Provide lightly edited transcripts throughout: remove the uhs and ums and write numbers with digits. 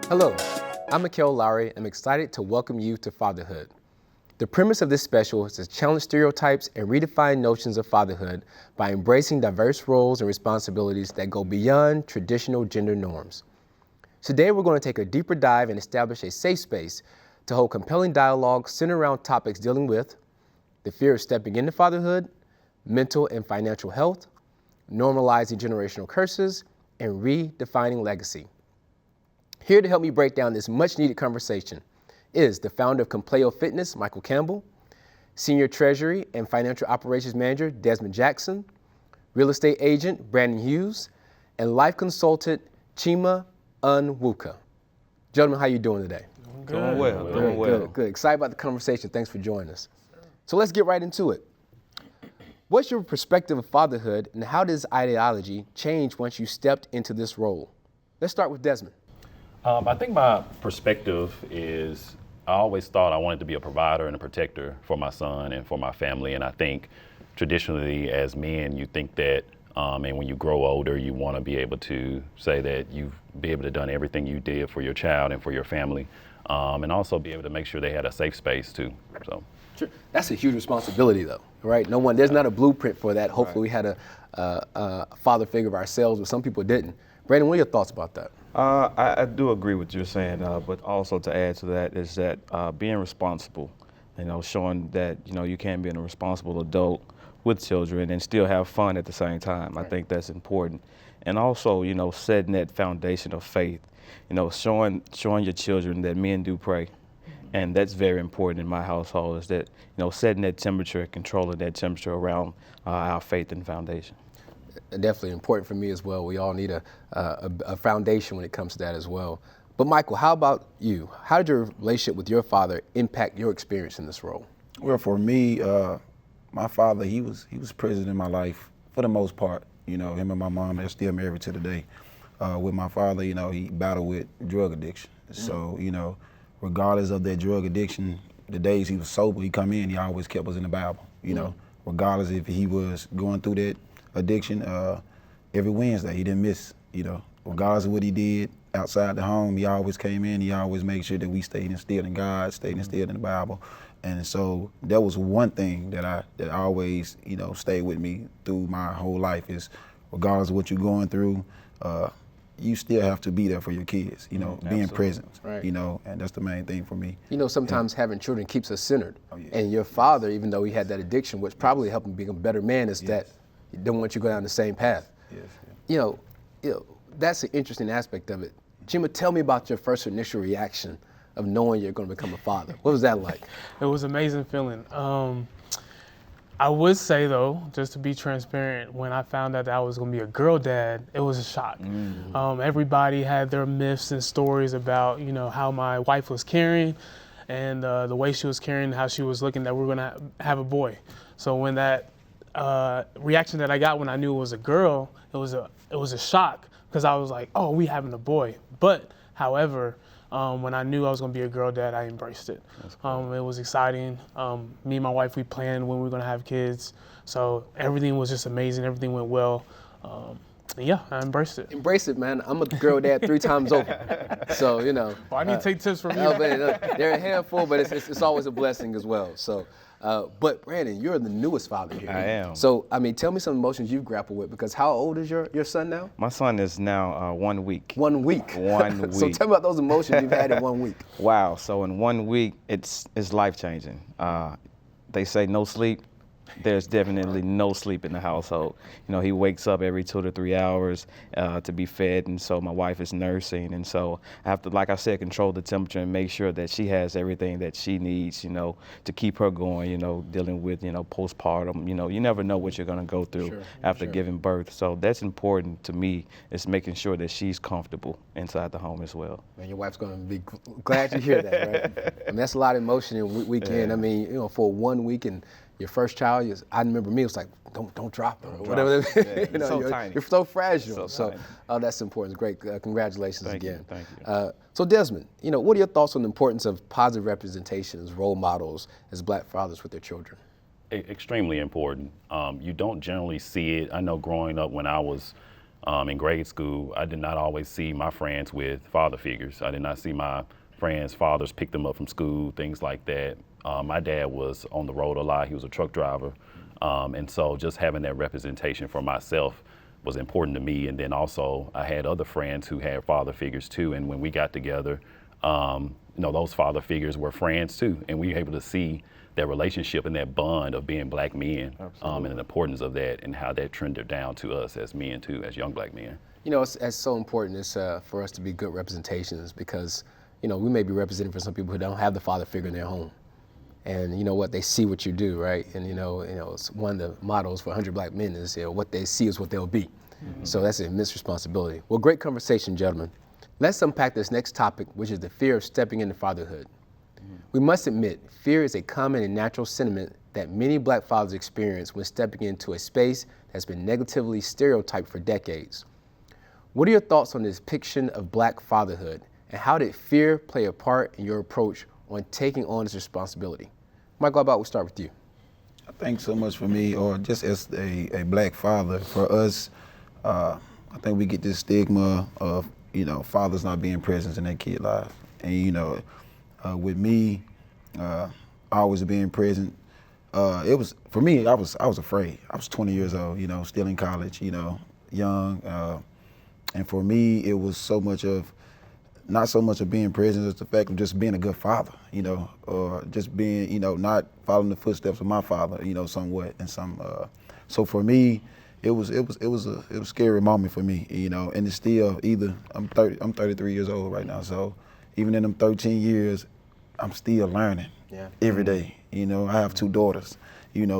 Hello, I'm Mikael Lowry. I'm excited to welcome you to Fatherhood. The premise of this special is to challenge stereotypes and redefine notions of fatherhood by embracing diverse roles and responsibilities that go beyond traditional gender norms. Today, we're going to take a deeper dive and establish a safe space to hold compelling dialogue centered around topics dealing with the fear of stepping into fatherhood, mental and financial health, normalizing generational curses, and redefining legacy. Here to help me break down this much-needed conversation is the founder of Compleo Fitness, Michael Campbell, Senior Treasury and Financial Operations Manager, Desmond Jackson, Real Estate Agent, Brandon Hughes, and Life Consultant, Chima Unwuka. Gentlemen, how you doing today? Doing well. Good. Excited about the conversation. Thanks for joining us. So let's get right into it. What's your perspective of fatherhood, and how does ideology change once you stepped into this role? Let's start with Desmond. I think my perspective is I always thought I wanted to be a provider and a protector for my son and for my family. And I think traditionally as men, you think that, and when you grow older, you want to be able to say that you've been able to done everything you did for your child and for your family, and also be able to make sure they had a safe space too. So. Sure. That's a huge responsibility though, right? There's not a blueprint for that. Hopefully we had a father figure of ourselves, but some people didn't. Brandon, what are your thoughts about that? I do agree with what you're saying, but also to add to that is that being responsible, showing that, you can be a responsible adult with children and still have fun at the same time. Right. I think that's important. And also, setting that foundation of faith, showing your children that men do pray. And that's very important in my household is that, setting that temperature, controlling that temperature around our faith and foundation. Definitely important for me as well. We all need a foundation when it comes to that as well. But Michael, how about you? How did your relationship with your father impact your experience in this role? Well, for me, my father, he was present in my life for the most part. Him and my mom, they're still married to today. With my father, he battled with drug addiction. Mm-hmm. So, regardless of that drug addiction, the days he was sober, he come in, he always kept us in the Bible. Regardless if he was going through that addiction, every Wednesday he didn't miss. Regardless of what he did outside the home, he always came in. He always made sure that we stayed instilled in God, stayed instilled in the Bible, and so that was one thing that always stayed with me through my whole life is regardless of what you're going through, you still have to be there for your kids. Being present. Right. And that's the main thing for me. Sometimes having children keeps us centered, yes. And your father, even though he had that addiction, which probably helped him become a better man, is that he didn't want you to go down the same path. Yes. That's an interesting aspect of it. Chima, tell me about your first initial reaction of knowing you're going to become a father. What was that like? It was an amazing feeling. I would say though, just to be transparent, when I found out that I was going to be a girl dad, it was a shock. Mm-hmm. Everybody had their myths and stories about, how my wife was carrying and the way she was carrying, how she was looking, that we were going to have a boy. So when that reaction that I got when I knew it was a girl, it was a shock because I was like, oh, we having a boy. But however, when I knew I was going to be a girl dad, I embraced it. Cool. It was exciting. Me and my wife, we planned when we were going to have kids. So everything was just amazing. Everything went well. Yeah, I embraced it. Embrace it, man. I'm a girl dad 3 times over. So, Well, I need to take tips from you. They're a handful, but it's always a blessing as well. So, but Brandon, you're the newest father here. I am. So, tell me some emotions you've grappled with, because how old is your son now? My son is now 1 week. 1 week? 1 week. So tell me about those emotions you've had in 1 week. Wow, so in 1 week, it's life-changing. They say no sleep. There's definitely no sleep in the household. He wakes up every 2 to 3 hours to be fed, and so my wife is nursing, and so I have to, like I said, control the temperature and make sure that she has everything that she needs, to keep her going, dealing with, postpartum. You never know what you're going to go through after giving birth. So that's important to me, is making sure that she's comfortable inside the home as well. Man, your wife's going to be glad to hear that, right? That's a lot of emotion in a weekend. Yeah. For 1 week and your first child, I remember me, it was like, don't drop her, or whatever. Yeah. So tiny. You're so fragile. So that's important. Great. Congratulations again. Thank you. So Desmond, what are your thoughts on the importance of positive representation as role models as Black fathers with their children? Extremely important. You don't generally see it. I know growing up when I was in grade school, I did not always see my friends with father figures. I did not see my friends' fathers pick them up from school, things like that. My dad was on the road a lot. He was a truck driver. And so just having that representation for myself was important to me. And then also I had other friends who had father figures too. And when we got together, those father figures were friends too. And we were able to see that relationship and that bond of being black men, and the importance of that and how that trended down to us as men too, as young black men. It's so important for us to be good representations because, we may be representing for some people who don't have the father figure in their home. And you know what, they see what you do, right? And it's one of the mottos for 100 Black Men is what they see is what they'll be. Mm-hmm. So that's an immense responsibility. Well, great conversation, gentlemen. Let's unpack this next topic, which is the fear of stepping into fatherhood. Mm-hmm. We must admit, fear is a common and natural sentiment that many Black fathers experience when stepping into a space that's been negatively stereotyped for decades. What are your thoughts on this depiction of Black fatherhood, and how did fear play a part in your approach on taking on this responsibility? Michael, how about we start with you? I think so much for me, or just as a Black father, for us, I think we get this stigma of, fathers not being present in their kid life. And, with me, always being present, it was, for me, I was afraid. I was 20 years old, still in college, young. And for me, it was not so much of being present as the fact of just being a good father, or just being, not following the footsteps of my father, somewhat. And so for me, it was a scary moment for me, and it's still I'm 33 years old right now. So even in them 13 years, I'm still learning every day. I have 2 daughters,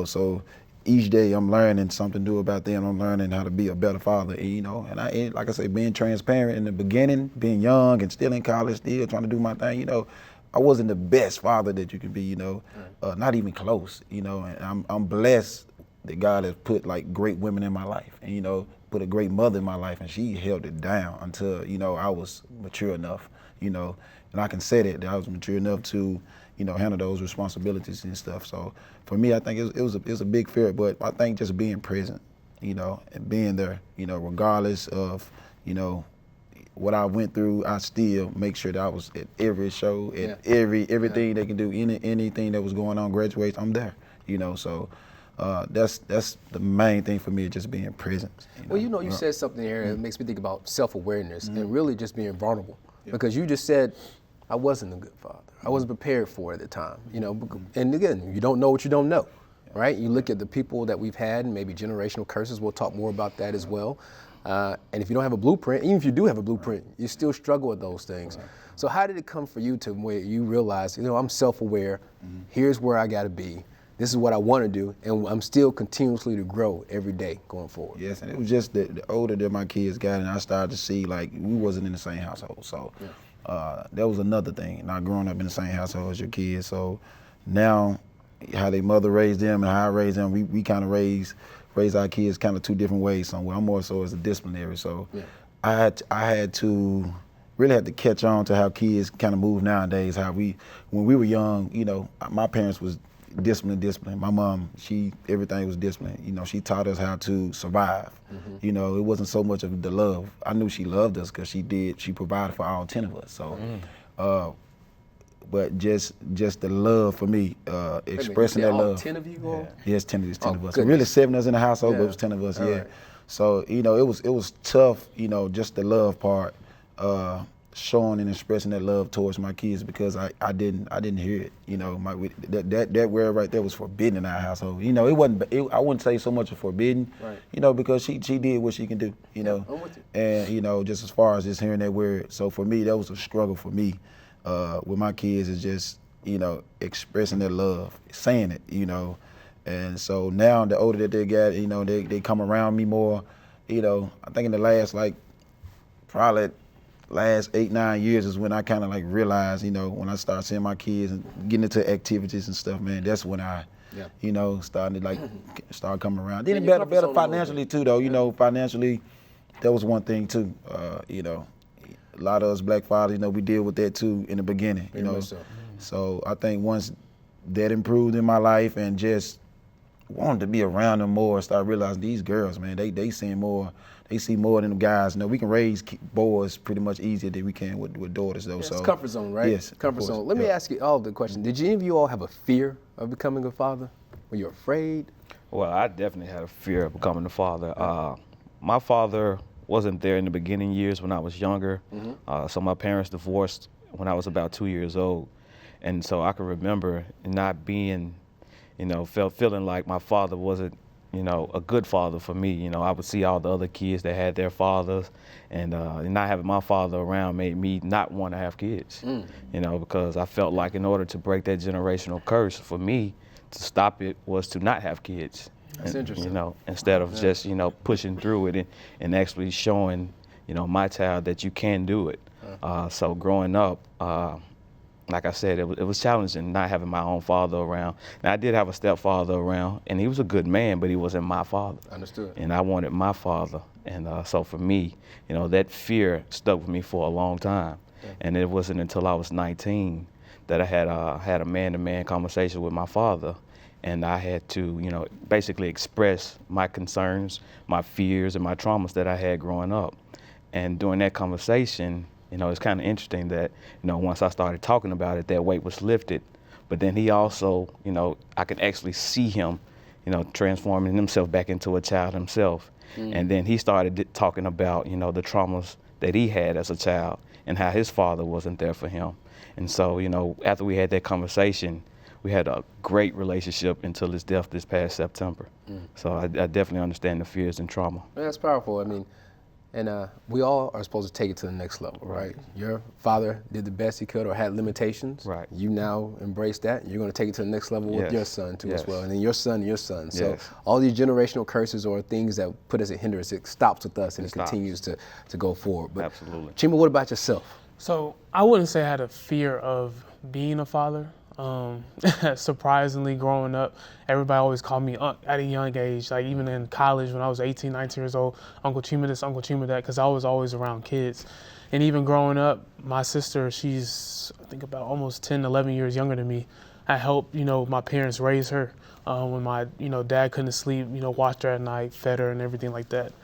so each day I'm learning something new about them. I'm learning how to be a better father, and like I say, being transparent in the beginning, being young and still in college, still trying to do my thing, I wasn't the best father that you could be, not even close, and I'm blessed that God has put like great women in my life and, put a great mother in my life, and she held it down until, I was mature enough, and I can say that I was mature enough to, handle those responsibilities and stuff. So for me, I think it was a big fear, but I think just being present, and being there, regardless of, what I went through, I still make sure that I was at every show, at everything they can do, anything that was going on, graduates, I'm there, So that's the main thing for me, just being present. Well, you said something here that makes me think about self-awareness and really just being vulnerable, because you just said, I wasn't a good father. I wasn't prepared for it at the time, And again, you don't know what you don't know, right? You look at the people that we've had, maybe generational curses. We'll talk more about that as well. And if you don't have a blueprint, even if you do have a blueprint, you still struggle with those things. Right. So how did it come for you to where you realize, I'm self-aware. Here's where I got to be. This is what I want to do, and I'm still continuously to grow every day going forward. Yes, and it was just the older that my kids got, and I started to see like we wasn't in the same household, so. That was another thing, not growing up in the same household as your kids. So now how they mother raised them and how I raised them, we kind of raise our kids kind of 2 different ways somewhere. I'm more so as a disciplinary. So I had to catch on to how kids kind of move nowadays, when we were young, my parents was discipline. My mom, everything was discipline. She taught us how to survive. It wasn't so much of the love. I knew she loved us because she provided for all 10 of us. So, but just the love for me, expressing that love. 10 of you all? Yes, 10 of us. So really 7 of us in the household, but it was 10 of us, Right. So, it was tough, just the love part, showing and expressing that love towards my kids, because I didn't hear it. That word right there was forbidden in our household. It wasn't. I wouldn't say so much of forbidden. Right. Because she did what she can do. I'm with you. And just as far as just hearing that word. So for me, that was a struggle for me with my kids, is just expressing their love, saying it. And so now the older that they got, they come around me more. I think in the last probably last 8-9 years is when I kind of realized, when I started seeing my kids and getting into activities and stuff, man, that's when I, started to start coming around. Then better financially too, though. Financially, that was one thing too. A lot of us Black fathers, we deal with that too in the beginning. So I think once that improved in my life, and just wanted to be around them more and start realizing these girls, man, they see more than them guys. You know, we can raise boys pretty much easier than we can with daughters, though. It's So comfort zone, right? Yes, Comfort zone. Let me ask you all the question. Did any of you all have a fear of becoming a father? Were you afraid? Well, I definitely had a fear of becoming a father. My father wasn't there in the beginning years when I was younger. So my parents divorced when I was about 2 years old. And so I can remember not being, feeling like my father wasn't, a good father for me. I would see all the other kids that had their fathers, and not having my father around made me not want to have kids, because I felt like in order to break that generational curse, for me to stop it was to not have kids. That's interesting. Instead of just, pushing through it and actually showing, my child that you can do it. So growing up, like I said, it was challenging not having my own father around. Now, I did have a stepfather around, and he was a good man, but he wasn't my father. Understood. And I wanted my father. And so for me, that fear stuck with me for a long time. Yeah. And it wasn't until I was 19 that I had a man-to-man conversation with my father. And I had to, basically express my concerns, my fears, and my traumas that I had growing up. And during that conversation, it's kind of interesting that, once I started talking about it, that weight was lifted. But then he also, I could actually see him, transforming himself back into a child himself. And then he started talking about, the traumas that he had as a child and how his father wasn't there for him. And so, after we had that conversation, we had a great relationship until his death this past September. So I definitely understand the fears and trauma. Man, that's powerful. I mean, and we all are supposed to take it to the next level, right? Your father did the best he could or had limitations. Right. You now embrace that. You're going to take it to the next level with your son, too, as well. And then your son and your son. So all these generational curses or things that put us at hindrance, it stops with us and it continues to go forward. But absolutely. Chima, what about yourself? So I wouldn't say I had a fear of being a father. Surprisingly, growing up, everybody always called me Unc at a young age. Like even in college when I was 18, 19 years old, Uncle Chima this, Uncle Chima that, because I was always around kids. And even growing up, my sister, she's I think about almost 10, 11 years younger than me. I helped, my parents raise her when my, dad couldn't sleep, watched her at night, fed her and everything like that.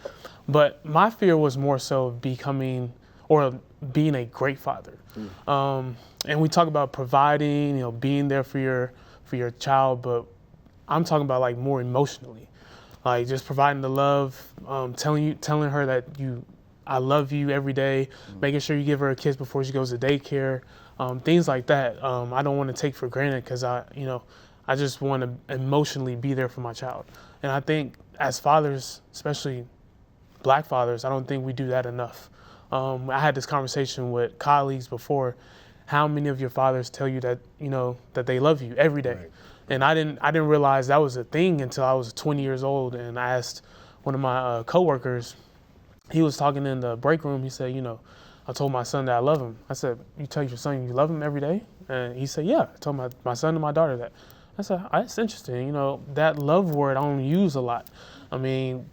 But my fear was more so becoming or being a great father. And we talk about providing, being there for your child, but I'm talking about like more emotionally, like just providing the love, telling her that I love you every day, making sure you give her a kiss before she goes to daycare, things like that. I don't want to take for granted because I just want to emotionally be there for my child. And I think as fathers, especially Black fathers, I don't think we do that enough. I had this conversation with colleagues before. How many of your fathers tell you that that they love you every day? Right. And I didn't realize that was a thing until I was 20 years old. And I asked one of my coworkers. He was talking in the break room. He said, I told my son that I love him. I said, you tell your son you love him every day? And he said, yeah. I told my son and my daughter that. I said, that's interesting. That love word I don't use a lot. I mean,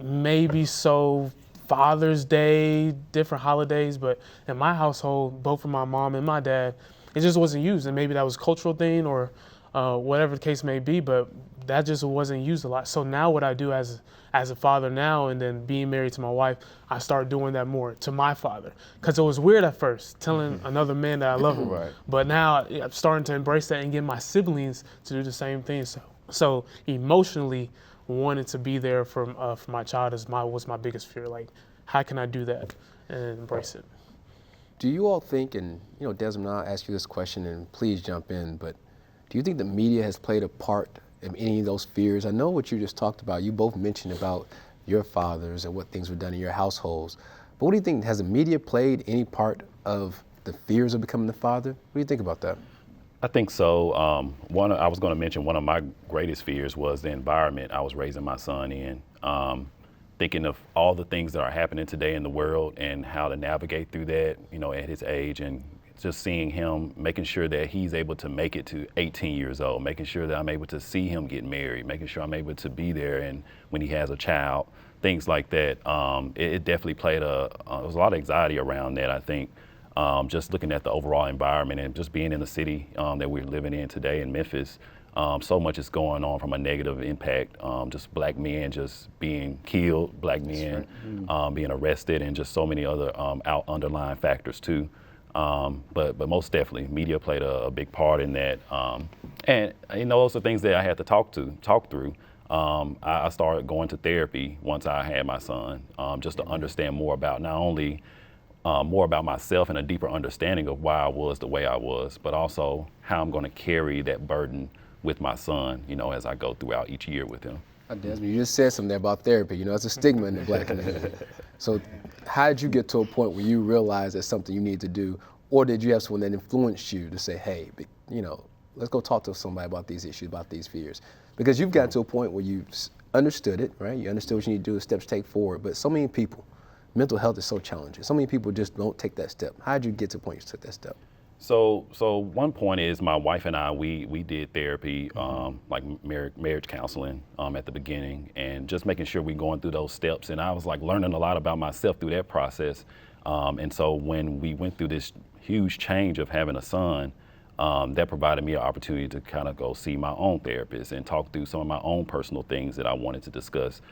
maybe so. Father's Day, different holidays, but in my household, both for my mom and my dad, it just wasn't used. And maybe that was a cultural thing or whatever the case may be, but that just wasn't used a lot. So now what I do as a father now and then being married to my wife, I start doing that more to my father. Because it was weird at first, telling another man that I love him. Right. But now I'm starting to embrace that and get my siblings to do the same thing. So emotionally, wanted to be there for my child was my biggest fear. Like, how can I do that and embrace it? Do you all think, and Desmond, I'll ask you this question, and please jump in, but do you think the media has played a part in any of those fears? I know what you just talked about. You both mentioned about your fathers and what things were done in your households. But what do you think, has the media played any part of the fears of becoming the father? What do you think about that? I think so. I was going to mention one of my greatest fears was the environment I was raising my son in. Thinking of all the things that are happening today in the world and how to navigate through that, at his age, and just seeing him, making sure that he's able to make it to 18 years old, making sure that I'm able to see him get married, making sure I'm able to be there and when he has a child, things like that. It definitely played there was a lot of anxiety around that, I think. Just looking at the overall environment and just being in the city that we're living in today in Memphis, So much is going on from a negative impact, just black men just being killed, black men being arrested, and just so many other underlying factors too. But most definitely, media played a big part in that. And those are things that I had to talk through. I started going to therapy once I had my son, just to understand more about not only more about myself and a deeper understanding of why I was the way I was, but also how I'm going to carry that burden with my son, as I go throughout each year with him. Desmond, you just said something there about therapy. It's a stigma in the black community. So how did you get to a point where you realized that's something you need to do, or did you have someone that influenced you to say, hey, let's go talk to somebody about these issues, about these fears? Because you've gotten to a point where you understood it, right? You understood what you need to do, the steps to take forward. But so many people, mental health is so challenging. So many people just don't take that step. How did you get to the point you took that step? So one point is my wife and I, we did therapy, like marriage counseling at the beginning, and just making sure we're going through those steps. And I was like learning a lot about myself through that process. And so when we went through this huge change of having a son, that provided me an opportunity to kind of go see my own therapist and talk through some of my own personal things that I wanted to discuss.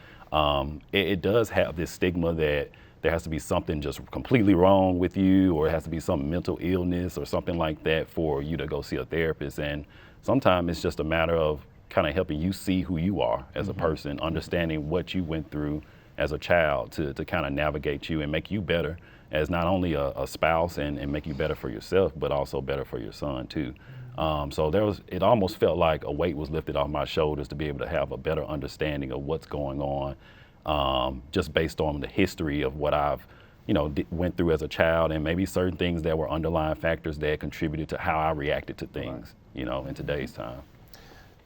It does have this stigma that there has to be something just completely wrong with you, or it has to be some mental illness or something like that for you to go see a therapist. And sometimes it's just a matter of kind of helping you see who you are as a person, understanding what you went through as a child to kind of navigate you and make you better as not only a spouse and make you better for yourself, but also better for your son too. So it almost felt like a weight was lifted off my shoulders to be able to have a better understanding of what's going on, just based on the history of what I've, went through as a child, and maybe certain things that were underlying factors that contributed to how I reacted to things, in today's time.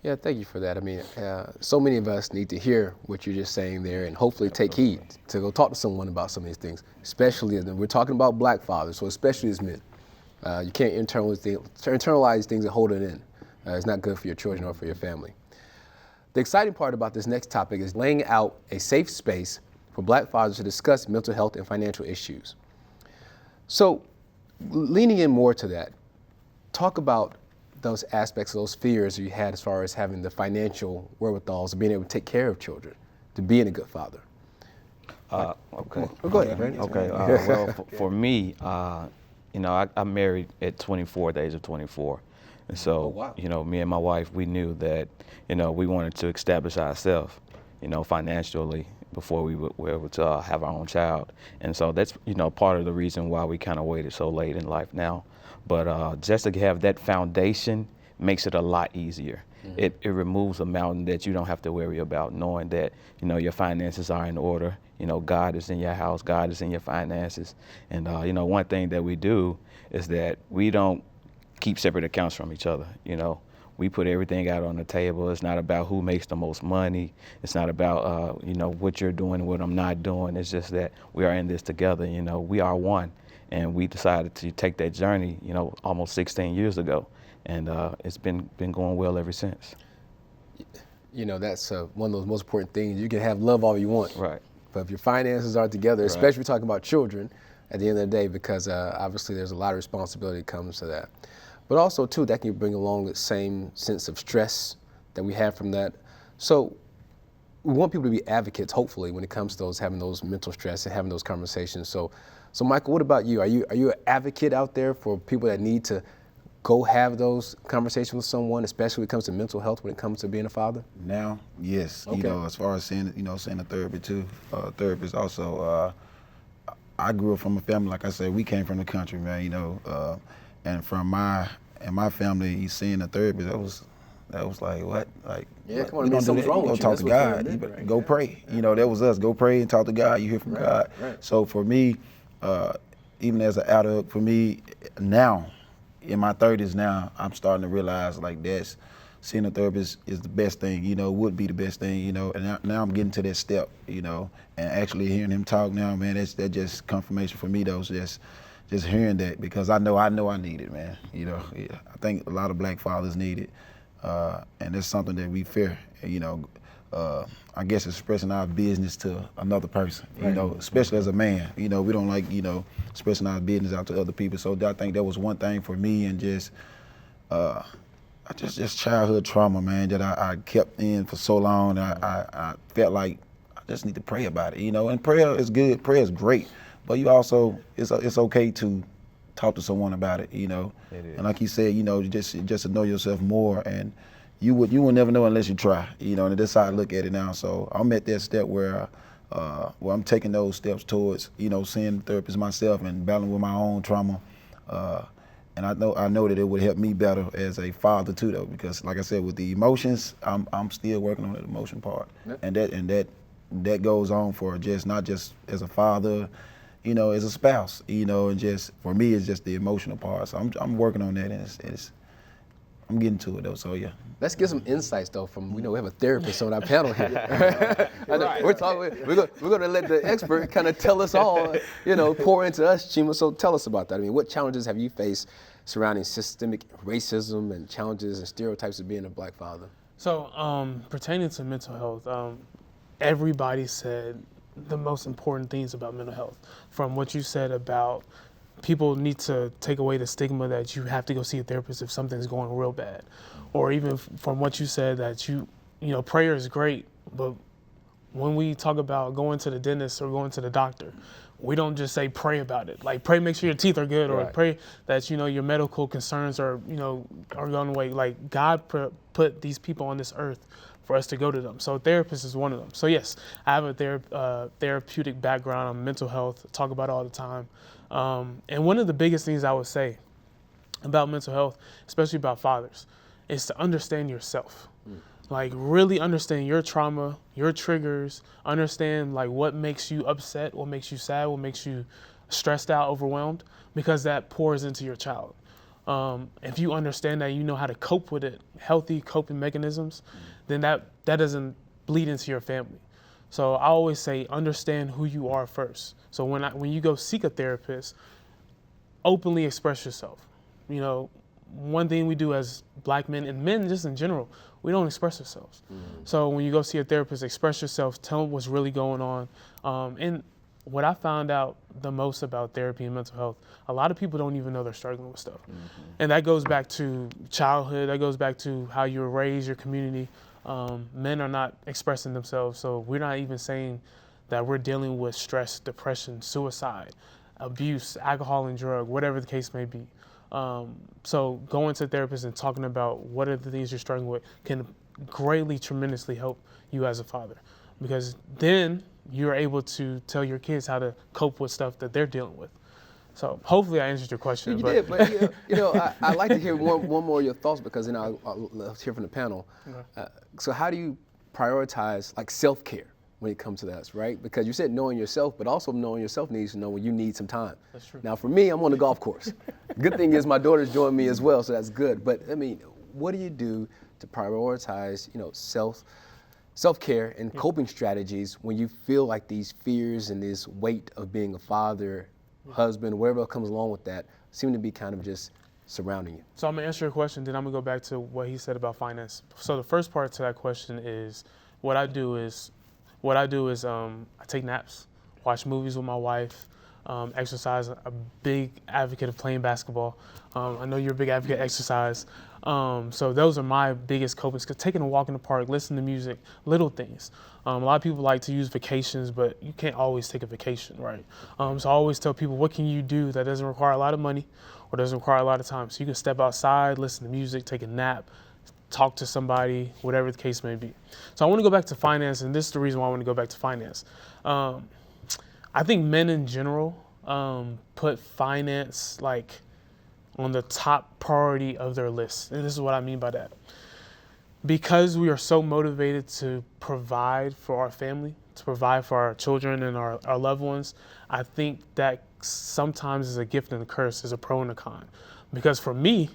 Yeah, thank you for that. I mean, so many of us need to hear what you're just saying there, and hopefully take heed to go talk to someone about some of these things, especially as we're talking about black fathers, so especially as men. You can't internalize things and hold it in. It's not good for your children or for your family. The exciting part about this next topic is laying out a safe space for black fathers to discuss mental health and financial issues. So, leaning in more to that, talk about those aspects, those fears you had as far as having the financial wherewithals of being able to take care of children, to being a good father. Okay. Go ahead, Brandon. Okay. Well, for me, I married at 24, the age of 24. And so, me and my wife, we knew that, we wanted to establish ourselves, financially before we were able to have our own child. And so that's, part of the reason why we kind of waited so late in life now. But just to have that foundation makes it a lot easier. It removes a mountain that you don't have to worry about, knowing that, your finances are in order. God is in your house, God is in your finances. And, one thing that we do is that we don't keep separate accounts from each other. We put everything out on the table. It's not about who makes the most money. It's not about, what you're doing and what I'm not doing. It's just that we are in this together. We are one. And we decided to take that journey, almost 16 years ago. And it's been going well ever since. That's one of those most important things. You can have love all you want. Right. But if your finances are together, especially if you're talking about children, at the end of the day, because obviously there's a lot of responsibility that comes to that. But also, too, that can bring along the same sense of stress that we have from that. So we want people to be advocates, hopefully, when it comes to having those mental stress and having those conversations. So Michael, what about you? Are you an advocate out there for people that need to go have those conversations with someone, especially when it comes to mental health, when it comes to being a father? Now, yes. Okay. As far as seeing a therapist also. I grew up from a family, like I said, we came from the country, man. And from my family, seeing a therapist, that was like, what? Like, yeah, come on, we don't do something's that. wrong You with go you. talk to That's what God. therapy You is, right? go pray. That was us. Go pray and talk to God. You hear from God. Right. So for me, even as an adult, for me now, in my 30s now, I'm starting to realize like seeing a therapist is the best thing, would be the best thing, and now I'm getting to that step, and actually hearing him talk now, man, that's just confirmation for me, though, just hearing that, because I know I need it, man, I think a lot of black fathers need it, and it's something that we fear, I guess expressing our business to another person, especially as a man, we don't like, expressing our business out to other people, so I think that was one thing for me, and just, just childhood trauma, man, that I kept in for so long. I felt like I just need to pray about it, you know. And prayer is good, prayer is great, but you also it's okay to talk to someone about it, you know. It is. And like you said, you know, just to know yourself more, and you will never know unless you try, you know. And that's how I look at it now. So I'm at that step where I'm taking those steps towards, you know, seeing therapists myself and battling with my own trauma. And I know that it would help me better as a father too, though, because like I said, with the emotions, I'm still working on the emotion part, Yep. and that goes on for just not just as a father, you know, as a spouse, you know, and just for me, it's just the emotional part. So I'm working on that, and I'm getting to it though. So yeah. Let's get some insights though from, we have a therapist on our panel here. I know, we're going to let the expert kind of tell us all, pour into us, Chima. So tell us about that. I mean, what challenges have you faced surrounding systemic racism and challenges and stereotypes of being a black father? So pertaining to mental health, everybody said the most important things about mental health. From what you said about people need to take away the stigma that you have to go see a therapist if something's going real bad. Or even from what you said that prayer is great, but when we talk about going to the dentist or going to the doctor, we don't just say pray about it. Like pray, make sure your teeth are good, or Right. pray that, your medical concerns are going away. Like God put these people on this earth for us to go to them. So therapist is one of them. So yes, I have a therapeutic background on mental health, talk about it all the time. And one of the biggest things I would say about mental health, especially about fathers, is to understand yourself. Like really understand your trauma, your triggers, understand like what makes you upset, what makes you sad, what makes you stressed out, overwhelmed, because that pours into your child. If you understand that, you know how to cope with it, healthy coping mechanisms, then that doesn't bleed into your family. So I always say, understand who you are first. So when you go seek a therapist, openly express yourself. One thing we do as black men, and men just in general, we don't express ourselves. So when you go see a therapist, express yourself, tell them what's really going on. And what I found out the most about therapy and mental health, a lot of people don't even know they're struggling with stuff. And that goes back to childhood, that goes back to how you were raised, your community. Men are not expressing themselves, so we're not even saying that we're dealing with stress, depression, suicide, abuse, alcohol and drug, whatever the case may be. So going to therapists and talking about what are the things you're struggling with can greatly, tremendously help you as a father, because then you're able to tell your kids how to cope with stuff that they're dealing with. So hopefully I answered your question. You did, but I'd like to hear one more of your thoughts, because I'll hear from the panel. So how do you prioritize like self-care when it comes to that, right? Because you said knowing yourself, but also knowing yourself needs to know when you need some time. That's true. Now for me, I'm on the golf course. Good thing is my daughter's joined me as well, so that's good. But I mean, what do you do to prioritize, self-care and coping strategies when you feel like these fears and this weight of being a father, husband, whatever comes along with that, seem to be kind of just surrounding you? So I'm gonna answer your question, then I'm gonna go back to what he said about finance. So the first part to that question is, what I do is I take naps, watch movies with my wife, exercise. A big advocate of playing basketball. I know you're a big advocate of exercise. So those are my biggest coping skills. Taking a walk in the park, listening to music, little things. A lot of people like to use vacations, but you can't always take a vacation, right? So I always tell people, what can you do that doesn't require a lot of money or doesn't require a lot of time? So you can step outside, listen to music, take a nap, talk to somebody, whatever the case may be. So I want to go back to finance, and this is the reason why I want to go back to finance. I think men in general put finance like on the top priority of their list. And this is what I mean by that. Because we are so motivated to provide for our family, to provide for our children and our loved ones, I think that sometimes is a gift and a curse, is a pro and a con. Because for me,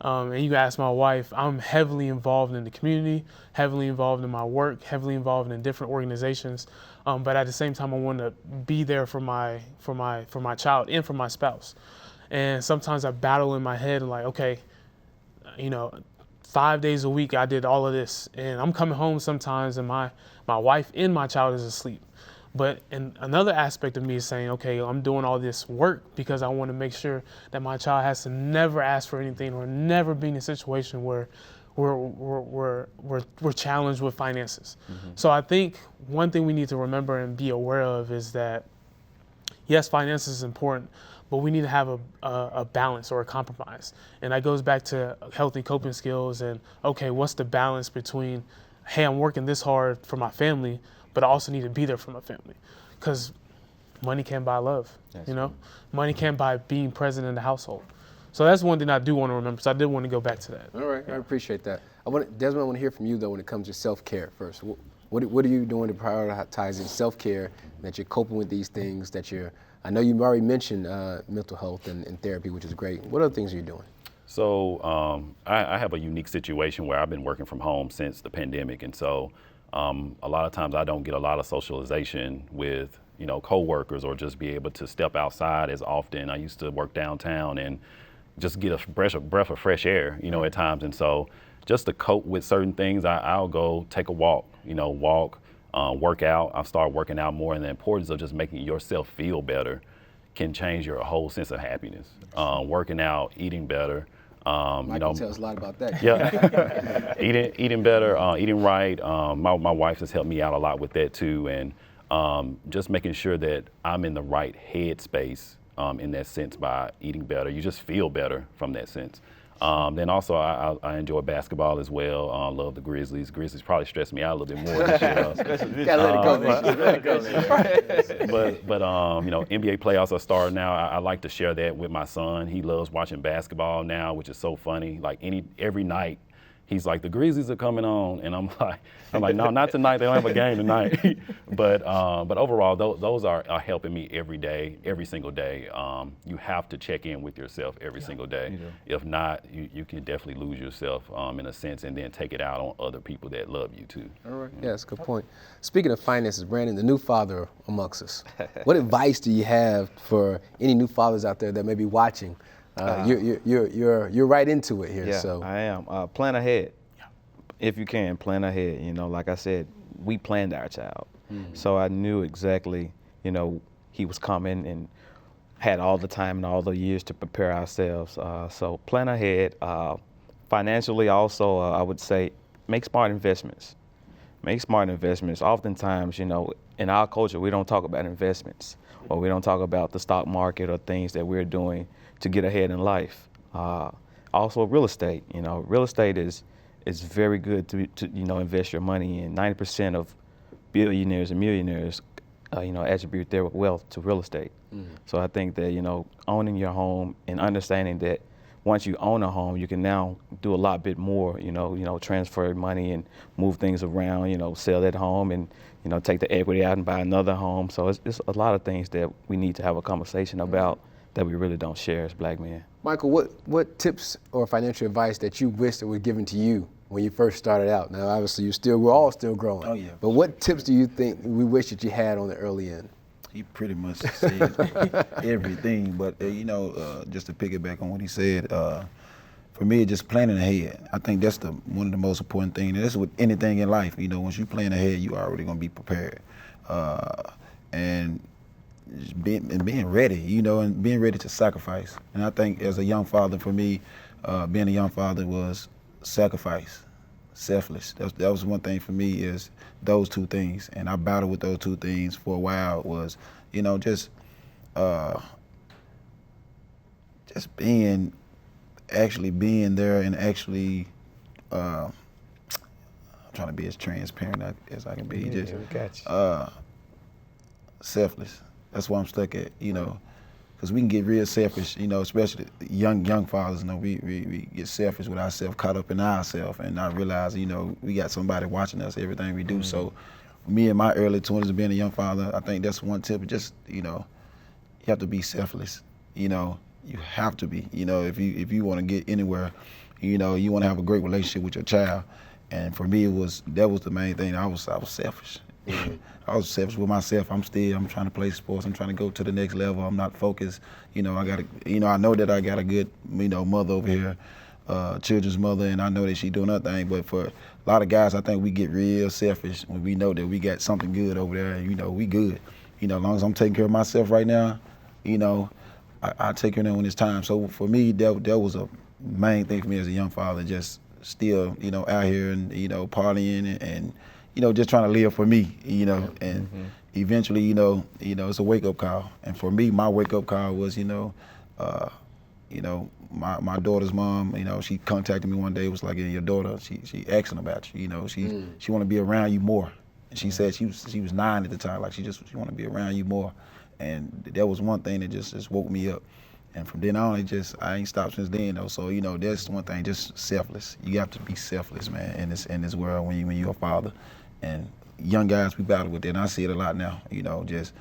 and you can ask my wife, I'm heavily involved in the community, heavily involved in my work, heavily involved in different organizations. But at the same time, I want to be there for my child and for my spouse. And sometimes I battle in my head and like, okay, 5 days a week I did all of this, and I'm coming home sometimes and my wife and my child is asleep. But and another aspect of me is saying, okay, I'm doing all this work because I want to make sure that my child has to never ask for anything or never be in a situation where we're challenged with finances. So I think one thing we need to remember and be aware of is that, yes, finances is important, but we need to have a balance or a compromise. And that goes back to healthy coping skills and, okay, what's the balance between, hey, I'm working this hard for my family, but I also need to be there for my family. Because money can't buy love, you know? Money can't buy being present in the household. So that's one thing I do want to remember. So I did want to go back to that. All right, I appreciate that. Desmond, I want to hear from you, though, when it comes to self-care first. What are you doing to prioritizing self-care, that you're coping with these things, I know you already mentioned mental health and therapy, which is great. What other things are you doing? So I have a unique situation where I've been working from home since the pandemic, and so a lot of times I don't get a lot of socialization with coworkers or just be able to step outside as often. I used to work downtown and just get a breath of fresh air, at times, and so just to cope with certain things, I'll go take a walk, work out. I'll start working out more, and the importance of just making yourself feel better can change your whole sense of happiness. Working out, eating better. Michael tells a lot about that. Yeah, eating better, eating right. My wife has helped me out a lot with that too, and just making sure that I'm in the right headspace in that sense by eating better. You just feel better from that sense. Then also I enjoy basketball as well. Love the Grizzlies. Grizzlies probably stress me out a little bit more this year. Gotta let it go. But NBA playoffs are starting now. I like to share that with my son. He loves watching basketball now, which is so funny. Like every night, he's like, the Grizzlies are coming on, and I'm like, no, not tonight. They don't have a game tonight. But overall, those are helping me every day, every single day. You have to check in with yourself every single day. If not, you can definitely lose yourself in a sense, and then take it out on other people that love you too. All right. Yeah, that's a good point. Speaking of finances, Brandon, the new father amongst us, what advice do you have for any new fathers out there that may be watching? You're right into it here. Yeah, so I am. Plan ahead. If you can, plan ahead. Like I said, we planned our child. So I knew exactly, he was coming and had all the time and all the years to prepare ourselves. So plan ahead. Financially also, I would say, make smart investments. Make smart investments. Oftentimes, in our culture, we don't talk about investments, or we don't talk about the stock market or things that we're doing to get ahead in life. Also real estate. Real estate is very good to invest your money in. 90% of billionaires and millionaires attribute their wealth to real estate. So I think that owning your home and understanding that once you own a home, you can now do a lot bit more. Transfer money and move things around. Sell that home and take the equity out and buy another home. So it's a lot of things that we need to have a conversation about that we really don't share as black men. Michael, what tips or financial advice that you wish that were given to you when you first started out? Now, obviously, we're all still growing. Oh, yeah. But what tips do you think we wish that you had on the early end? He pretty much said everything, but just to piggyback on what he said, for me, just planning ahead. I think that's one of the most important things. And that's with anything in life. Once you plan ahead, you already gonna be prepared, and just being ready. And being ready to sacrifice. And I think as a young father, for me, being a young father was sacrifice, selfless. That was one thing for me, is those two things, and I battled with those two things for a while. Was just being there and actually I'm trying to be as transparent as I can be. Selfless. That's why I'm stuck at, because we can get real selfish, especially young fathers. We get selfish with ourselves, caught up in ourselves, and not realize, we got somebody watching us, everything we do. So, me in my early 20s, being a young father, I think that's one tip. Just, you have to be selfless. You have to be. If you want to get anywhere, you want to have a great relationship with your child. And for me, that was the main thing. I was selfish. I was selfish with myself. I'm trying to play sports. I'm trying to go to the next level. I'm not focused. I know that I got a good, mother over here. children's mother, and I know that she doing her thing. But for a lot of guys, I think we get real selfish when we know that we got something good over there. And, we good. As long as I'm taking care of myself right now, I take care of them when it's time. So for me, that was a main thing for me as a young father, just still, out here and, partying and just trying to live for me, and eventually, it's a wake-up call. And for me, my wake-up call was, my daughter's mom, she contacted me one day, was like, your daughter, she asking about you, she want to be around you more. And she said she was 9 at the time, like she want to be around you more. And that was one thing that just woke me up. And from then on, I ain't stopped since then though. So, that's one thing, just selfless. You have to be selfless, man, in this world when you're a father. And young guys, we battle with that, and I see it a lot now, just,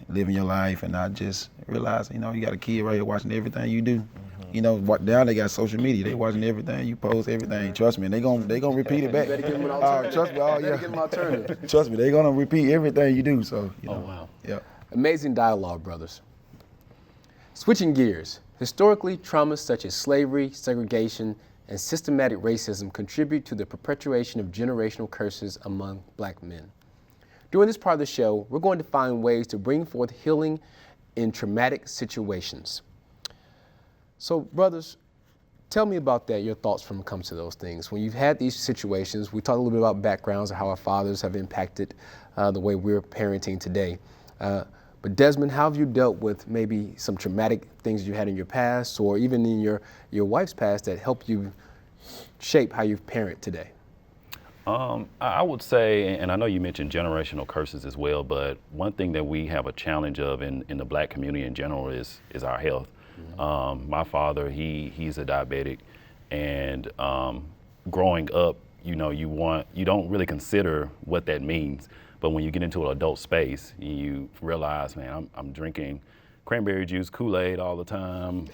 living your life and not just realize, you got a kid right here watching everything you do. Now they got social media. They watching everything you post, everything. Trust me, and they gonna repeat it back. You better give them an alternative. Trust me, Better give them an alternative. Trust me, they gonna repeat everything you do. So, Oh, wow. Yeah. Amazing dialogue, brothers. Switching gears, historically, traumas such as slavery, segregation, and systematic racism contribute to the perpetuation of generational curses among Black men. During this part of the show, we're going to find ways to bring forth healing in traumatic situations. So, brothers, tell me about that, your thoughts when it comes to those things. When you've had these situations, we talked a little bit about backgrounds and how our fathers have impacted the way we're parenting today. But Desmond, how have you dealt with maybe some traumatic things you had in your past or even in your wife's past that helped you shape how you parent today? I would say, and I know you mentioned generational curses as well, but one thing that we have a challenge of in the Black community in general is our health. My father, he's a diabetic, and growing up, you don't really consider what that means. But when you get into an adult space, you realize, man, I'm drinking cranberry juice, Kool-Aid all the time,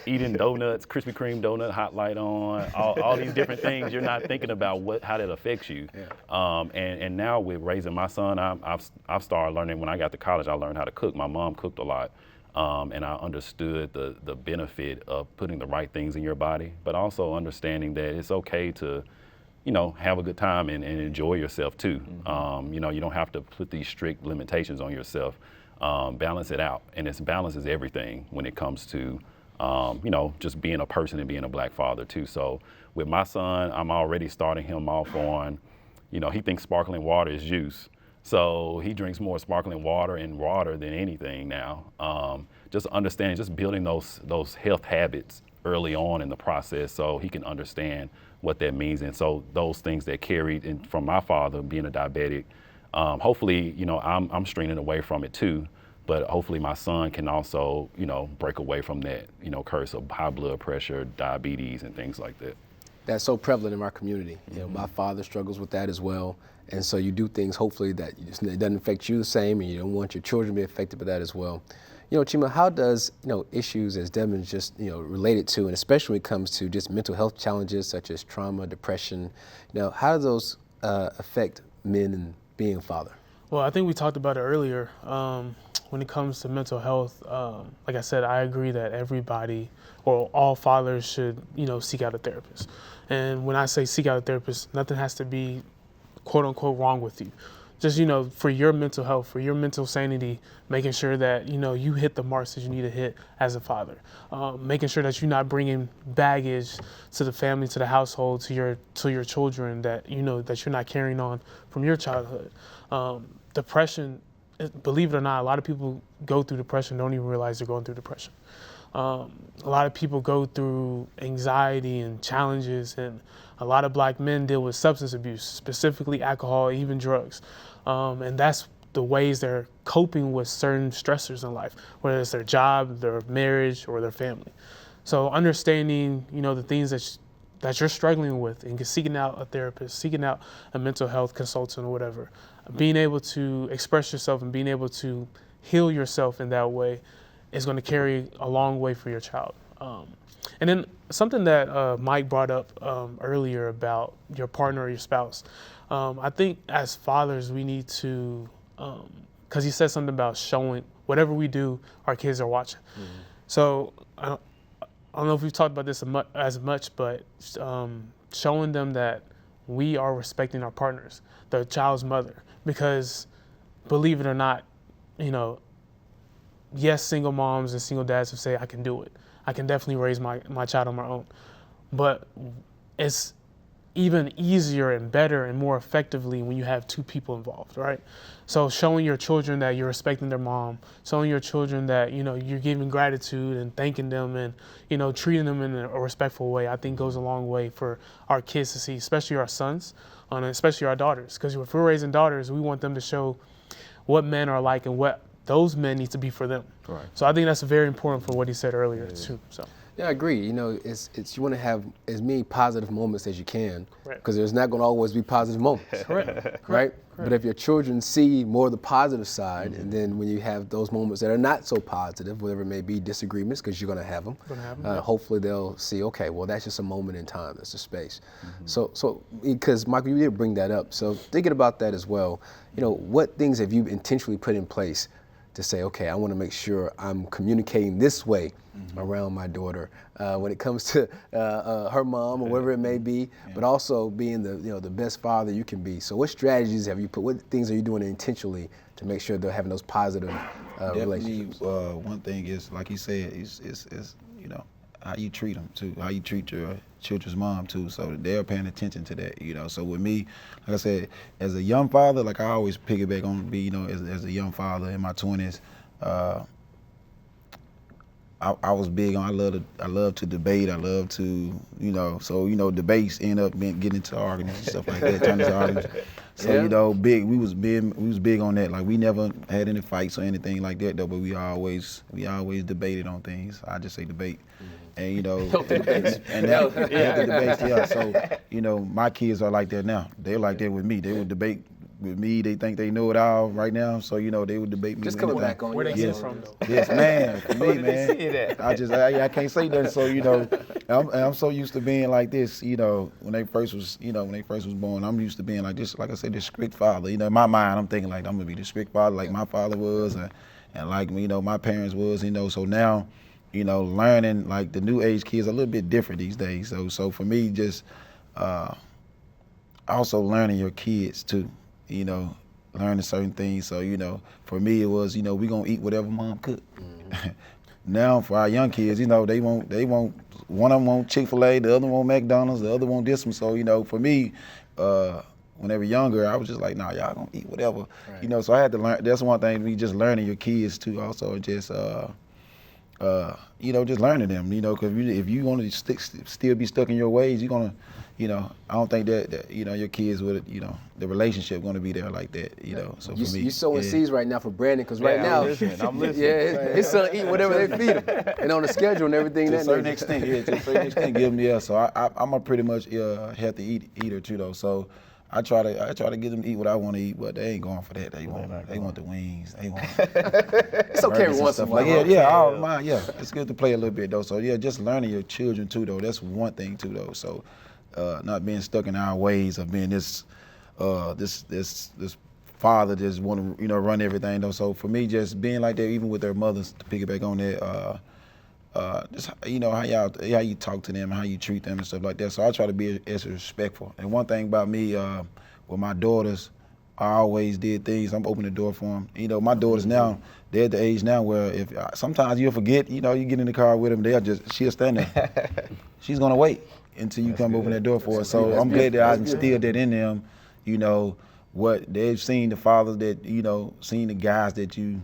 eating donuts, Krispy Kreme donut, hot light on, all these different things. You're not thinking about how that affects you. Yeah. And now with raising my son, I've started learning. When I got to college, I learned how to cook. My mom cooked a lot, and I understood the benefit of putting the right things in your body, but also understanding that it's okay to have a good time and enjoy yourself too. Mm-hmm. You don't have to put these strict limitations on yourself. Balance it out, and balance is everything when it comes to, just being a person and being a Black father too. So with my son, I'm already starting him off on, he thinks sparkling water is juice. So he drinks more sparkling water and water than anything now. Just understanding, just building those health habits early on in the process so he can understand what that means. And so those things that carried in from my father being a diabetic, hopefully, I'm straining away from it too, but hopefully my son can also, break away from that, curse of high blood pressure, diabetes, and things like that. That's so prevalent in our community. My father struggles with that as well. And so you do things, hopefully, that it doesn't affect you the same, and you don't want your children to be affected by that as well. Chima, how does, issues as Desmond just, related to, and especially when it comes to just mental health challenges such as trauma, depression, how do those affect men and being a father? Well, I think we talked about it earlier. When it comes to mental health, like I said, I agree that everybody or all fathers should, seek out a therapist. And when I say seek out a therapist, nothing has to be quote unquote wrong with you. Just, for your mental health, for your mental sanity, making sure that, you hit the marks that you need to hit as a father. Making sure that you're not bringing baggage to the family, to the household, to your children that, that you're not carrying on from your childhood. Depression, believe it or not, a lot of people go through depression, don't even realize they're going through depression. A lot of people go through anxiety and challenges, and a lot of Black men deal with substance abuse, specifically alcohol, even drugs. And that's the ways they're coping with certain stressors in life, whether it's their job, their marriage, or their family. So understanding, the things that you're struggling with and seeking out a therapist, seeking out a mental health consultant or whatever, being able to express yourself and being able to heal yourself in that way is going to carry a long way for your child. And then something that Mike brought up earlier about your partner or your spouse, I think as fathers we need to, because he said something about showing whatever we do, our kids are watching. Mm-hmm. So I don't know if we've talked about this as much, but showing them that we are respecting our partners, the child's mother, because believe it or not, you know, yes, single moms and single dads have said, I can do it. I can definitely raise my child on my own. But it's even easier and better and more effectively when you have two people involved, right? So showing your children that you're respecting their mom, showing your children that, you know, you're giving gratitude and thanking them and, you know, treating them in a respectful way, I think goes a long way for our kids to see, especially our sons, and especially our daughters. Because if we're raising daughters, we want them to show what men are like and what those men need to be for them. Right. So I think that's very important for what he said earlier too. So. Yeah, I agree. You know, it's you want to have as many positive moments as you can, Correct. because there's not going to always be positive moments. Correct. Right? But if your children see more of the positive side, and then when you have those moments that are not so positive, whatever it may be, disagreements, because you're going to have them, hopefully they'll see, okay, well, that's just a moment in time. That's a space. So because Michael, you did bring that up. So thinking about that as well, you know, what things have you intentionally put in place to say, okay, I want to make sure I'm communicating this way around my daughter when it comes to her mom or whatever it may be, but also being the best father you can be. So what strategies have you put? What things are you doing intentionally to make sure they're having those positive relationships? One thing is, like you said, is you know, how you treat them too, how you treat your children's mom too. So they're paying attention to that, you know. So with me, like I said, as a young father, like I always piggyback on you know, as a young father in my 20s. I was big on, I love to debate, I love to, you know, so, you know, debates end up getting into arguments and stuff like that, turning into arguments. So, you know, we was big on that. Like, we never had any fights or anything like that though, but we always debated on things. I just say debate. And, you know, and now, debates, yeah. So, you know, my kids are like that now. They're like that with me. They would debate with me. They think they know it all right now, so you know they would debate me. Just coming back on where they you. get from though. Yes, man. For me, man. I can't say that. So you know, I'm so used to being like this. You know, when they first was born, I'm used to being like this. Like I said, this strict father. You know, in my mind, I'm thinking like I'm gonna be the strict father, like my father was, and like you know my parents was. You know, so now, you know, learning like the new age kids are a little bit different these days. So for me, just also learning your kids too. You know, learning certain things. So, you know, for me it was, you know, we gonna eat whatever mom cooked. Now for our young kids, you know, they want one of them want Chick-fil-A, the other want McDonald's, the other want this one. So, you know, for me, when they were younger, I was just like, nah, y'all gonna eat whatever. Right. You know, so I had to learn. That's one thing, we just learning your kids too. Also, just you know, just learning them. You know, because if you want to still be stuck in your ways, you're gonna, you know, I don't think that you know your kids would, you know, the relationship going to be there like that. You know, so for me, you sowing seeds right now for Brandon, because right now, I'm listening. Yeah, his son eat whatever they feed him, and on the schedule and everything. To a certain extent, give them, yeah. So I'm a pretty much healthy eater too, though. So I try to get them to eat what I want to eat, but they ain't going for that. They want the wings. They want. It's okay once in a while. Yeah. It's good to play a little bit though. So yeah, just learning your children too though. That's one thing too though. So not being stuck in our ways of being this father just want to, you know, run everything though. So for me, just being like that, even with their mothers, to piggyback on that, just, you know, how you talk to them, how you treat them and stuff like that. So I try to be as respectful. And one thing about me, with my daughters, I always did things. I'm opening the door for them. You know, my daughters now, they're at the age now where sometimes you'll forget, you know, you get in the car with them, she'll stand there. She's gonna wait until you come open that door for her. So I'm glad that I instilled that in them, you know, what they've seen, the fathers that, you know, seen the guys that you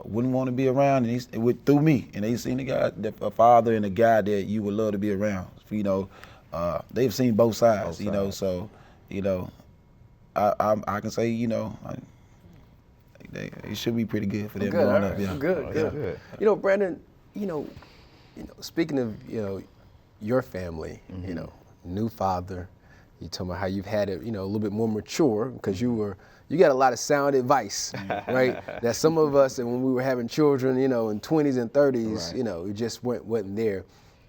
wouldn't want to be around, and through me, and they've seen a father and a guy that you would love to be around. You know, they've seen both sides. You know, so you know, I can say, you know, it should be pretty good for them growing up. Yeah, good. You know, Brandon, you know, speaking of, you know, your family, you know, new father. You told me how you've had it, you know, a little bit more mature, because you got a lot of sound advice, right? That some of us, and when we were having children, you know, in 20s and 30s, right, you know, it just wasn't there.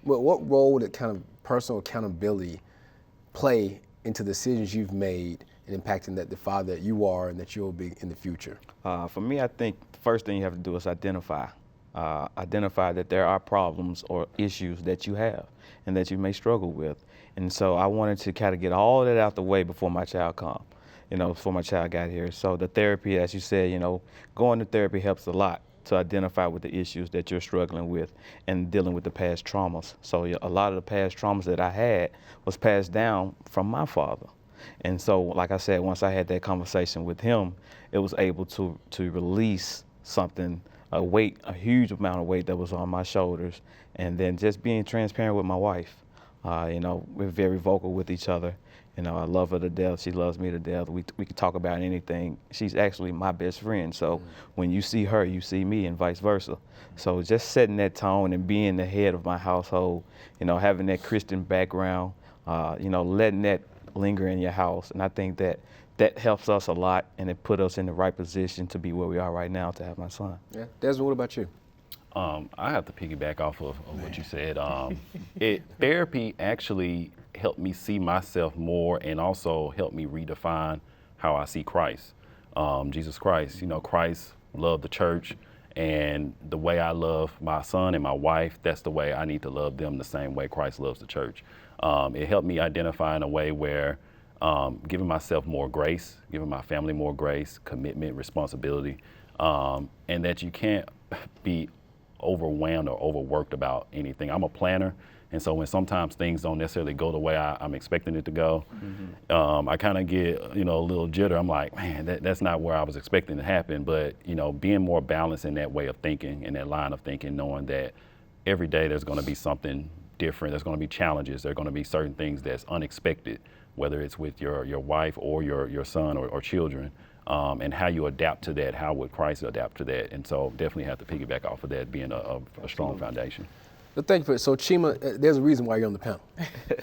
But what role did kind of personal accountability play into the decisions you've made and impacting the father that you are and that you'll be in the future? For me, I think the first thing you have to do is identify identify that there are problems or issues that you have and that you may struggle with. And so I wanted to kind of get all of that out the way before my child before my child got here. So the therapy, as you said, going to therapy helps a lot to identify with the issues that you're struggling with and dealing with the past traumas. So a lot of the past traumas that I had was passed down from my father. And so, like I said, once I had that conversation with him, it was able to release something, a huge amount of weight that was on my shoulders. And then just being transparent with my wife. We're very vocal with each other. I love her to death. She loves me to death. We can talk about anything. She's actually my best friend. So when you see her, you see me, and vice versa. So just setting that tone and being the head of my household, having that Christian background, letting that linger in your house. And I think that helps us a lot, and it put us in the right position to be where we are right now to have my son. Yeah. Desmond, what about you? I have to piggyback off of what you said. Therapy actually helped me see myself more, and also helped me redefine how I see Christ, Jesus Christ. Christ loved the church, and the way I love my son and my wife, that's the way I need to love them the same way Christ loves the church. It helped me identify in a way where giving myself more grace, giving my family more grace, commitment, responsibility, and that you can't be overwhelmed or overworked about anything. I'm a planner, and so when sometimes things don't necessarily go the way I'm expecting it to go, I kind of get a little jitter. I'm like, man, that's not where I was expecting to happen. But being more balanced in that way of thinking, in that line of thinking, knowing that every day there's going to be something different. There's going to be challenges. There are going to be certain things that's unexpected, whether it's with your wife or your son or children. And how you adapt to that, how would Christ adapt to that? And so definitely have to piggyback off of that being a strong foundation. Well, thank you for it. So Chima, there's a reason why you're on the panel.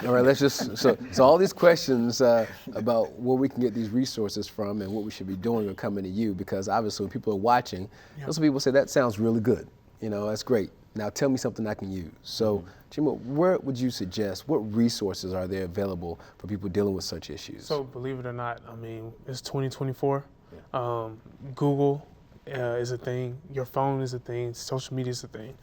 All right, let's just, so all these questions about where we can get these resources from and what we should be doing are coming to you, because obviously when people are watching, some people say, that sounds really good. That's great. Now tell me something I can use. So Chima, where would you suggest, what resources are there available for people dealing with such issues? So believe it or not, it's 2024. Google is a thing. Your phone is a thing. Social media is a thing.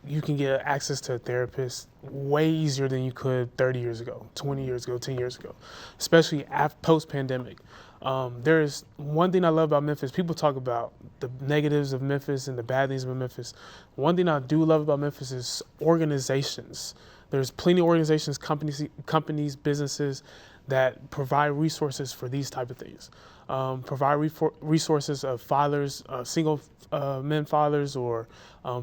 You can get access to a therapist way easier than you could 30 years ago, 20 years ago, 10 years ago, especially post-pandemic. There's one thing I love about Memphis. People talk about the negatives of Memphis and the bad things about Memphis. One thing I do love about Memphis is organizations. There's plenty of organizations, companies, businesses that provide resources for these type of things. Provide resources of fathers, single men fathers, or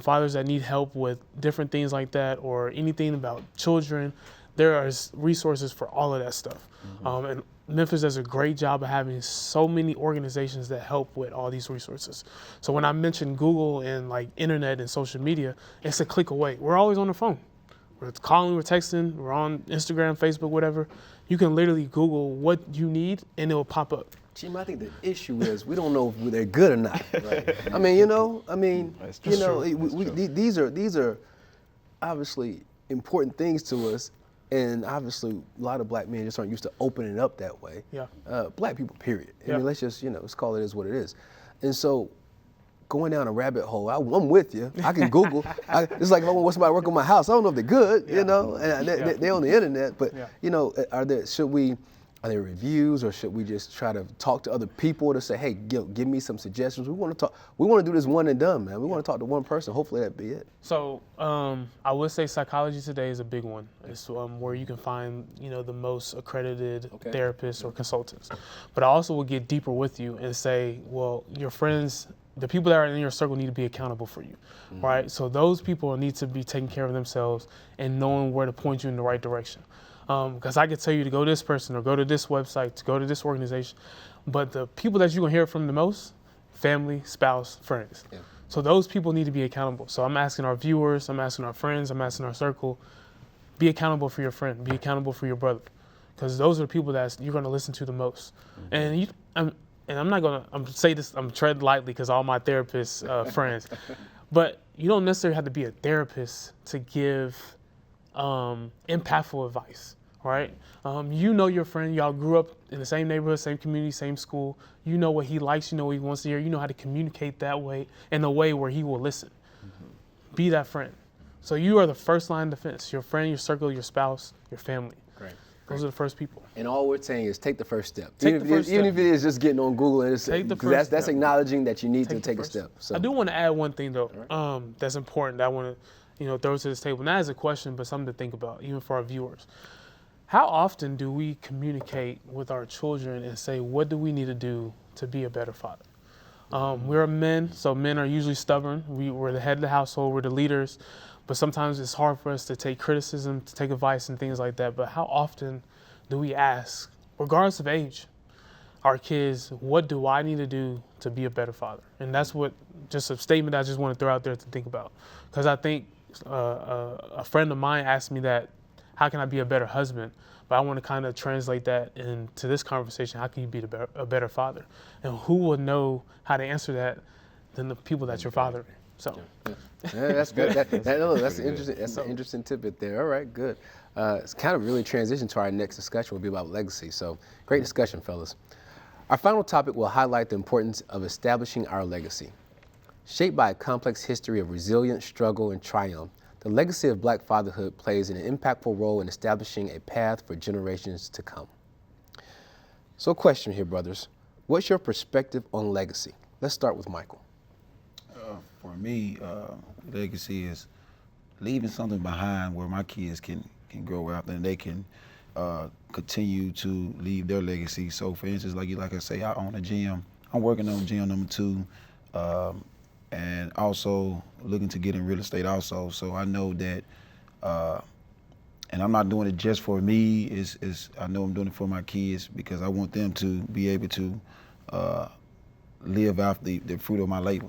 fathers that need help with different things like that, or anything about children. There are resources for all of that stuff. And Memphis does a great job of having so many organizations that help with all these resources. So when I mentioned Google and like internet and social media, it's a click away. We're always on the phone. We're calling, we're texting, we're on Instagram, Facebook, whatever. You can literally Google what you need and it will pop up. Chima, I think the issue is we don't know if they're good or not. Right. These are obviously important things to us, and obviously a lot of black men just aren't used to opening up that way. Yeah. Black people, period. Yeah. Let's just let's call it as what it is. And so, going down a rabbit hole, I'm with you. I can Google. It's like if I want somebody to work on my house, I don't know if they're good, and they're on the internet. But are there reviews, or should we just try to talk to other people to say, hey, give me some suggestions? We want to talk. We want to do this one and done, man. We want to talk to one person. Hopefully that be it. So I would say Psychology Today is a big one. It's where you can find the most accredited therapists or consultants. But I also will get deeper with you and say, well, your friends, the people that are in your circle need to be accountable for you, right? So those people need to be taking care of themselves and knowing where to point you in the right direction. Because I could tell you to go to this person or go to this website, to go to this organization, but the people that you're gonna hear from the most, family, spouse, friends. Yeah. So those people need to be accountable. So I'm asking our viewers, I'm asking our friends, I'm asking our circle, be accountable for your friend, be accountable for your brother, because those are the people that you're gonna listen to the most. And I'm not gonna say this, I'm tread lightly because all my therapist friends, but you don't necessarily have to be a therapist to give impactful advice right? You know your friend, y'all grew up in the same neighborhood, same community, same school. You know what he likes, you know what he wants to hear. You know how to communicate that way, in a way where he will listen. Be that friend. So you are the first line of defense. Your friend, your circle, your spouse, your family. Great. Those are the first people. And all we're saying is take the first step. Take even the first even step. if it is just getting on Google, and it's, Take the 'cause first that's step. acknowledging that you need to the take a first step. So I do want to add one thing though, that's important that I want to, throw to this table. Not as a question, but something to think about, even for our viewers. How often do we communicate with our children and say, what do we need to do to be a better father? We're men, so men are usually stubborn. We're the head of the household, we're the leaders, but sometimes it's hard for us to take criticism, to take advice and things like that. But how often do we ask, regardless of age, our kids, what do I need to do to be a better father? And that's just a statement I just want to throw out there to think about. Because I think a friend of mine asked me that, how can I be a better husband? But I want to kind of translate that into this conversation. How can you be a better father? And who will know how to answer that than the people that you're fathering? So, yeah, that's good. That's interesting. That's an interesting tidbit there. All right, good. It's kind of really transition to our next discussion will be about legacy. So, great discussion, fellas. Our final topic will highlight the importance of establishing our legacy. Shaped by a complex history of resilience, struggle, and triumph, the legacy of Black fatherhood plays an impactful role in establishing a path for generations to come. So, a question here, brothers. What's your perspective on legacy? Let's start with Michael. For me, legacy is leaving something behind where my kids can grow up and they can continue to leave their legacy. So, for instance, like I say, I own a gym. I'm working on gym number 2. And also looking to get in real estate also. So I know that, and I'm not doing it just for me, I know I'm doing it for my kids because I want them to be able to live off the fruit of my labor,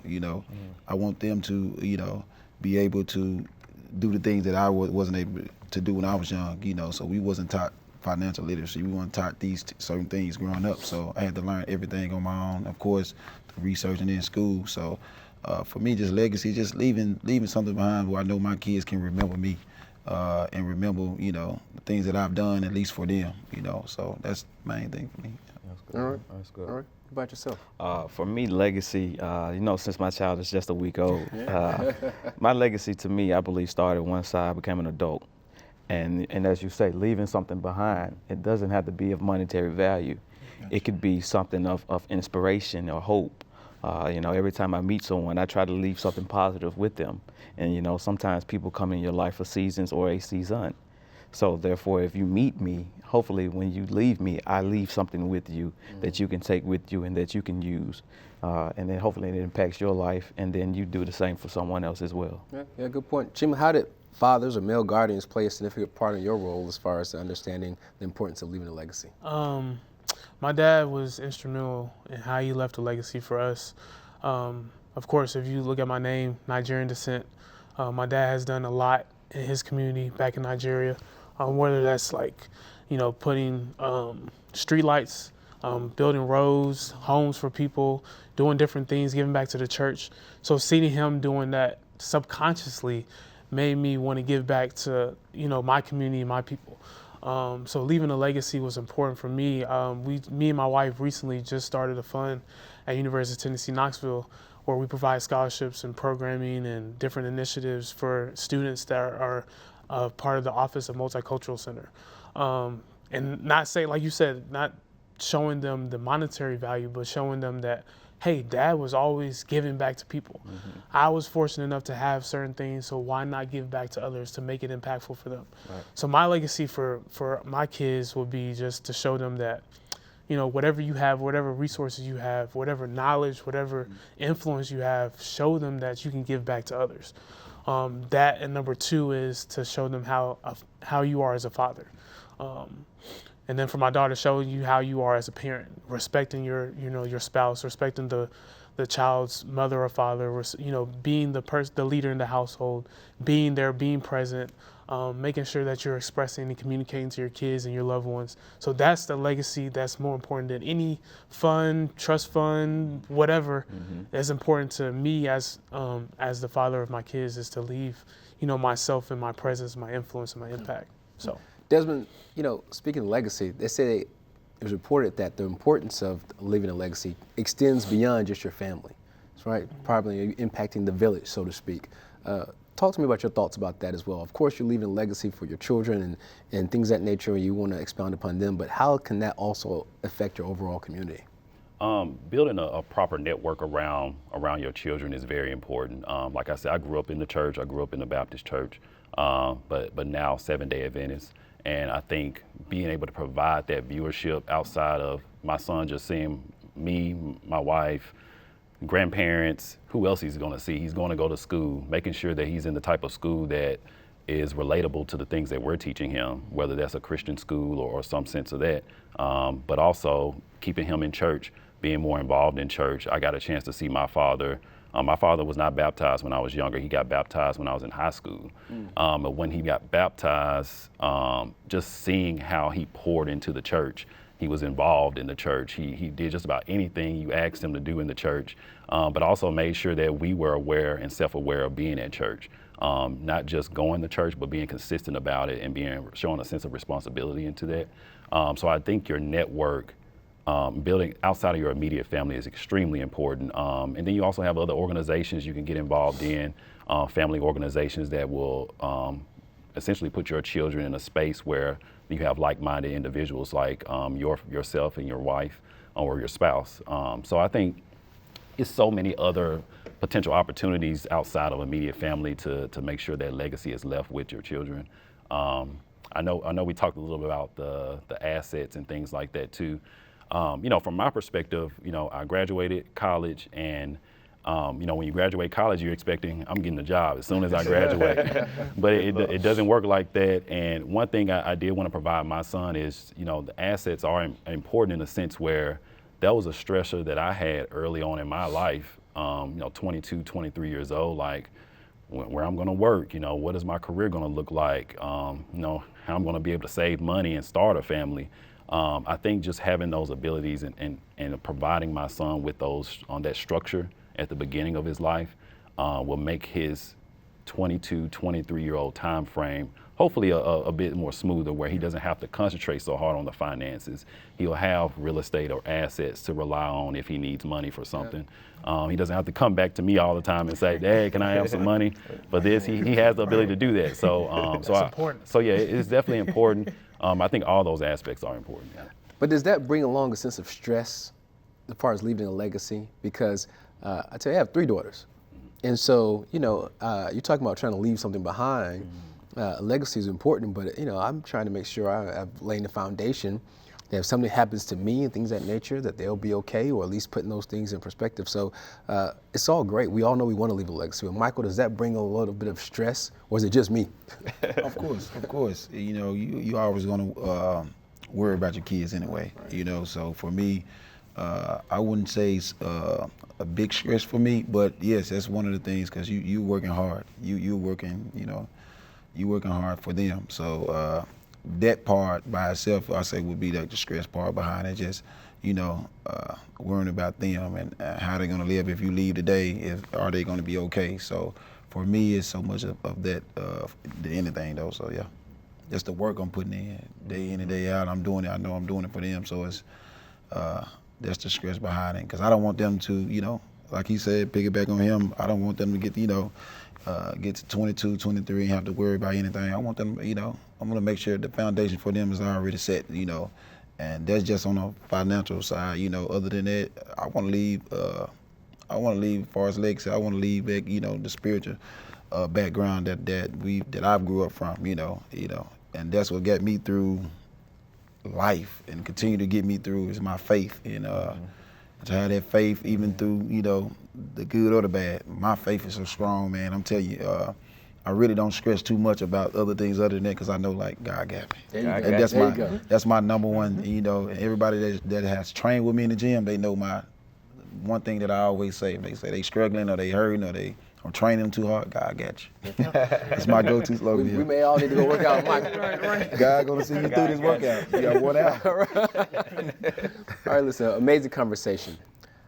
I want them to, be able to do the things that I wasn't able to do when I was young, so we wasn't taught financial literacy. We weren't taught these certain things growing up. So I had to learn everything on my own, of course, researching in school. So for me, just legacy, just leaving something behind where I know my kids can remember me and remember, the things that I've done, at least for them, So that's the main thing for me. That's good. All right. That's good. All right. What about yourself? For me, legacy, since my child is just a week old, my legacy to me, I believe, started once I became an adult. And as you say, leaving something behind, it doesn't have to be of monetary value. Gotcha. It could be something of inspiration or hope. Every time I meet someone, I try to leave something positive with them. And, sometimes people come in your life for seasons or a season. So therefore, if you meet me, hopefully when you leave me, I leave something with you that you can take with you and that you can use. And then hopefully it impacts your life, and then you do the same for someone else as well. Yeah, good point. Jim, how did fathers or male guardians play a significant part in your role as far as understanding the importance of leaving a legacy? My dad was instrumental in how he left a legacy for us. Of course, if you look at my name, Nigerian descent, my dad has done a lot in his community back in Nigeria, whether that's like, putting street lights, building roads, homes for people, doing different things, giving back to the church. So seeing him doing that subconsciously made me want to give back to, my community and my people. So leaving a legacy was important for me. Me and my wife recently just started a fund at University of Tennessee, Knoxville, where we provide scholarships and programming and different initiatives for students that are part of the Office of Multicultural Center. And not say, like you said, not showing them the monetary value, but showing them that, hey, Dad was always giving back to people. Mm-hmm. I was fortunate enough to have certain things, so why not give back to others to make it impactful for them? Right. So my legacy for my kids would be just to show them that, whatever you have, whatever resources you have, whatever knowledge, whatever influence you have, show them that you can give back to others. That, and number 2 is to show them how you are as a father. And then for my daughter, showing you how you are as a parent, respecting your spouse, respecting the child's mother or father, being the leader in the household, being there, being present, making sure that you're expressing and communicating to your kids and your loved ones. So that's the legacy that's more important than any fund, trust fund, whatever. That's important to me as the father of my kids, is to leave, myself and my presence, my influence, and my impact. So. Desmond, speaking of legacy, they say it was reported that the importance of leaving a legacy extends beyond just your family. That's right, probably impacting the village, so to speak. Talk to me about your thoughts about that as well. Of course, you're leaving a legacy for your children and things of that nature, and you want to expound upon them, but how can that also affect your overall community? Building a proper network around your children is very important. Like I said, I grew up in the church. I grew up in the Baptist church, but now Seventh-day Adventist. And I think being able to provide that viewership outside of my son just seeing me, my wife, grandparents, who else he's going to see. He's going to go to school, making sure that he's in the type of school that is relatable to the things that we're teaching him, whether that's a Christian school or some sense of that, but also keeping him in church, being more involved in church. I got a chance to see my father. My father was not baptized when I was younger. He got baptized when I was in high school. But when he got baptized, just seeing how he poured into the church, he was involved in the church. He did just about anything you asked him to do in the church, but also made sure that we were aware and self-aware of being at church. Not just going to church, but being consistent about it and showing a sense of responsibility into that. So I think your network, building outside of your immediate family is extremely important. And then you also have other organizations you can get involved in, family organizations that will essentially put your children in a space where you have like-minded individuals like yourself and your wife or your spouse. So I think it's so many other potential opportunities outside of immediate family to make sure that legacy is left with your children. I know we talked a little bit about the assets and things like that too. From my perspective, I graduated college and when you graduate college, you're expecting, I'm getting a job as soon as I graduate. But it doesn't work like that. And one thing I did want to provide my son is, the assets are important in the sense where that was a stressor that I had early on in my life, 22, 23 years old, like where I'm going to work, what is my career going to look like, how I'm going to be able to save money and start a family. I think just having those abilities and providing my son with those on that structure at the beginning of his life will make his 22, 23-year-old time frame hopefully a bit more smoother, where he doesn't have to concentrate so hard on the finances. He'll have real estate or assets to rely on if he needs money for something. He doesn't have to come back to me all the time and say, "Dad, can I have some money for this?" He has the ability to do that. So, important. So yeah, it's definitely important. I think all those aspects are important. Yeah. But does that bring along a sense of stress as far as leaving a legacy? Because I tell you, I have 3 daughters. And so, you're talking about trying to leave something behind. Legacy is important, but, I'm trying to make sure I've laid the foundation that if something happens to me and things of that nature, that they'll be okay, or at least putting those things in perspective. So it's all great. We all know we want to leave a legacy. But Michael, does that bring a little bit of stress, or is it just me? Of course. You always going to worry about your kids anyway. So for me, I wouldn't say it's a big stress for me, but yes, that's one of the things, because you working hard. You working, you working hard for them. So that part by itself, I say, would be the stress part behind it. Just worrying about them and how they're gonna live if you leave today. Are they gonna be okay? So for me, it's so much of that than anything though. So yeah, just the work I'm putting in day in and day out. I'm doing it. I know I'm doing it for them. So it's that's the stress behind it, because I don't want them to, like he said, piggyback on him. I don't want them to get, get to 22, 23 and have to worry about anything. I want them, I'm gonna make sure the foundation for them is already set, and that's just on the financial side. Other than that, I want to leave. I want to leave as far as legacy. I want to leave back, the spiritual background that I grew up from, and that's what got me through life and continue to get me through is my faith. And to have that faith even through, the good or the bad. My faith is so strong, man. I'm telling you, I really don't stress too much about other things other than that, because I know, like, God got me. There you go. And that's my number one, and everybody that has trained with me in the gym, they know my one thing that I always say. If they say they struggling or they hurting or I'm training them too hard, God got you. That's my go-to slogan. We may all need to go work out with Michael. Right. God gonna see you through this workout. You got one out. All right, listen, amazing conversation.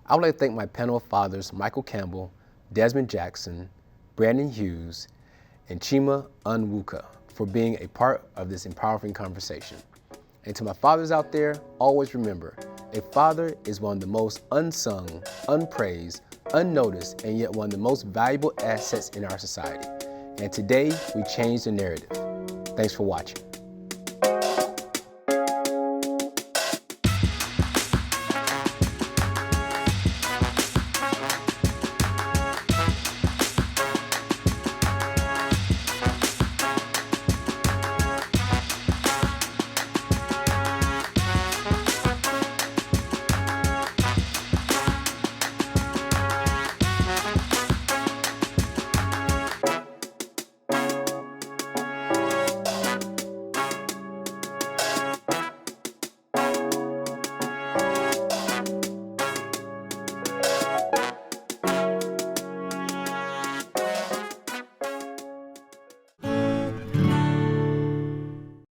I would like to thank my panel of fathers, Michael Campbell, Desmond Jackson, Brandon Hughes, and Chima Onwuka, for being a part of this empowering conversation. And to my fathers out there, always remember, a father is one of the most unsung, unpraised, unnoticed, and yet one of the most valuable assets in our society. And today, we change the narrative. Thanks for watching.